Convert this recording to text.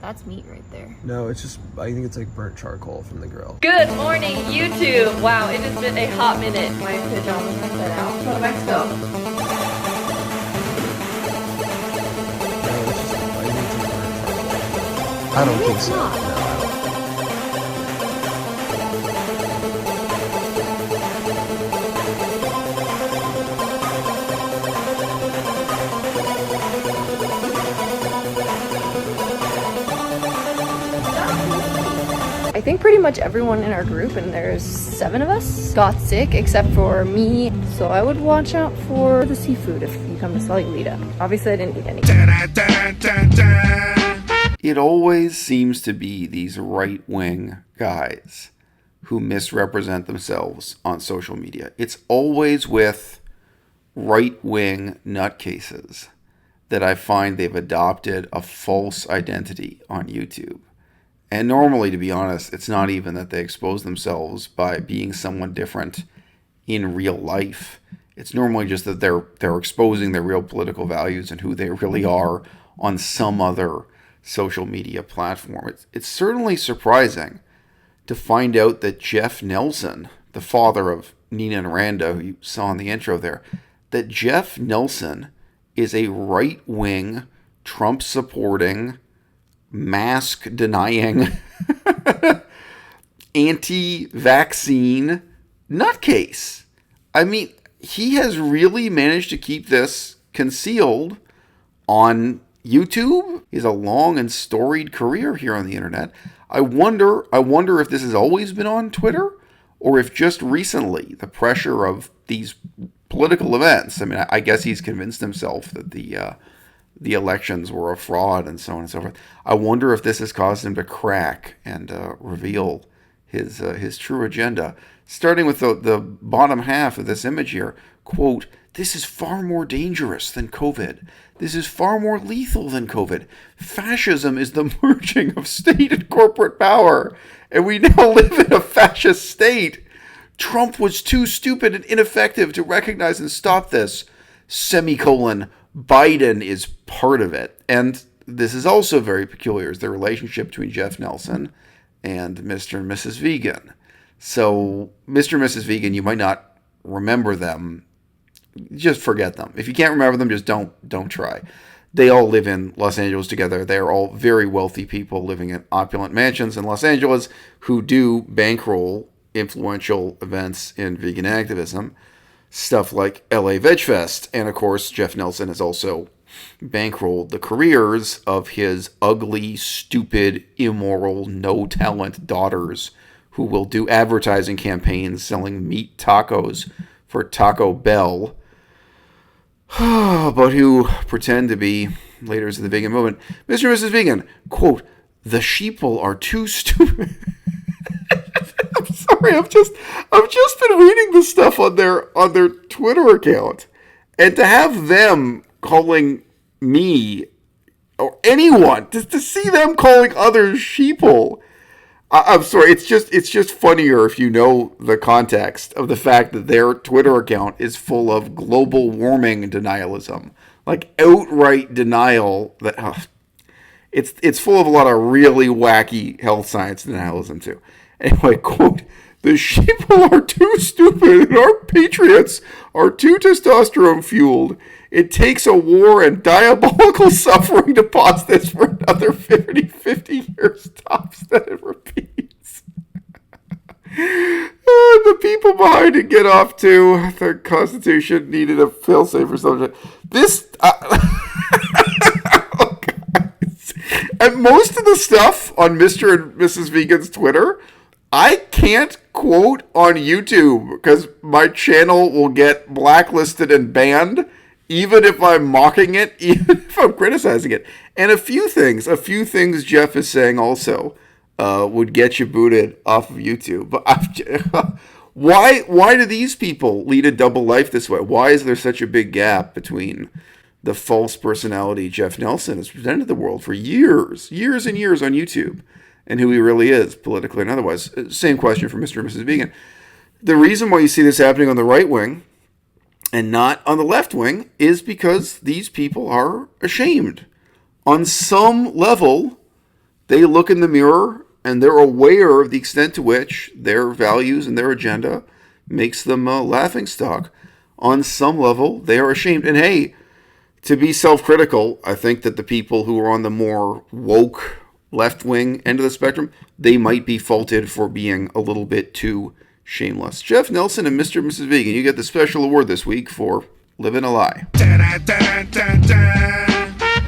That's meat right there. No, it's just, I think it's like burnt charcoal from the grill. Good morning, YouTube! Wow, it has been a hot minute. My pajamas are inside out. Go to Mexico. No, it's just, I think it's like burnt charcoal. I don't Maybe think it's so. not. No, I don't. I think pretty much everyone in our group, and there's 7 of us, got sick except for me. So I would watch out for the seafood if you come to Saluita. Obviously I didn't eat any. It always seems to be these right-wing guys who misrepresent themselves on social media. It's always with right-wing nutcases that I find they've adopted a false identity on YouTube. And normally, to be honest, it's not even that they expose themselves by being someone different in real life. It's normally just that they're exposing their real political values and who they really are on some other social media platform. It's certainly surprising to find out that Jeff Nelson, the father of Nina and Randa, who you saw in the intro there, that Jeff Nelson is a right-wing, Trump-supporting, mask-denying, anti-vaccine nutcase. I mean, he has really managed to keep this concealed on YouTube. He has a long and storied career here on the internet. I wonder if this has always been on Twitter, or if just recently the pressure of these political events. I mean, I guess he's convinced himself that the elections were a fraud and so on and so forth. I wonder if this has caused him to crack and reveal his true agenda. Starting with the bottom half of this image here, quote, "This is far more dangerous than COVID. This is far more lethal than COVID. Fascism is the merging of state and corporate power, and we now live in a fascist state. Trump was too stupid and ineffective to recognize and stop this, semicolon, Biden is part of it." And this is also very peculiar, is the relationship between Jeff Nelson and Mr. and Mrs. Vegan. So Mr. and Mrs. Vegan, you might not remember them. Just forget them. If you can't remember them, just don't try. They all live in Los Angeles together. They are all very wealthy people living in opulent mansions in Los Angeles who do bankroll influential events in vegan activism. Stuff like LA Veg Fest. And of course, Jeff Nelson has also bankrolled the careers of his ugly, stupid, immoral, no-talent daughters who will do advertising campaigns selling meat tacos for Taco Bell, but who pretend to be leaders of the vegan movement. Mr. and Mrs. Vegan, quote, "The sheeple are too stupid." I'm sorry, I've just been reading this stuff on their Twitter account, and to have them calling me or anyone to see them calling others sheeple, I'm sorry. It's just funnier if you know the context of the fact that their Twitter account is full of global warming denialism, like outright denial that it's full of a lot of really wacky health science denialism too. Anyway, quote, "The sheeple are too stupid and our patriots are too testosterone fueled. It takes a war and diabolical suffering to pause this for another 50 years tops, then it repeats." The people behind it get off too. The Constitution needed a failsafe or something. This... oh, guys. And most of the stuff on Mr. and Mrs. Vegan's Twitter, I can't quote on YouTube because my channel will get blacklisted and banned, even if I'm mocking it, even if I'm criticizing it. And a few things Jeff is saying also would get you booted off of YouTube. But why do these people lead a double life this way? Why is there such a big gap between the false personality Jeff Nelson has presented the world for years and years on YouTube, and who he really is, politically and otherwise? Same question for Mr. and Mrs. Vegan. The reason why you see this happening on the right wing and not on the left wing is because these people are ashamed. On some level, They look in the mirror and they're aware of the extent to which their values and their agenda makes them a laughingstock. On some level, they are ashamed. And hey, to be self-critical, I think that the people who are on the more woke left-wing end of the spectrum, they might be faulted for being a little bit too shameless. Jeff Nelson and Mr. and Mrs. Vegan, you get the special award this week for living a lie. Dun, dun, dun, dun.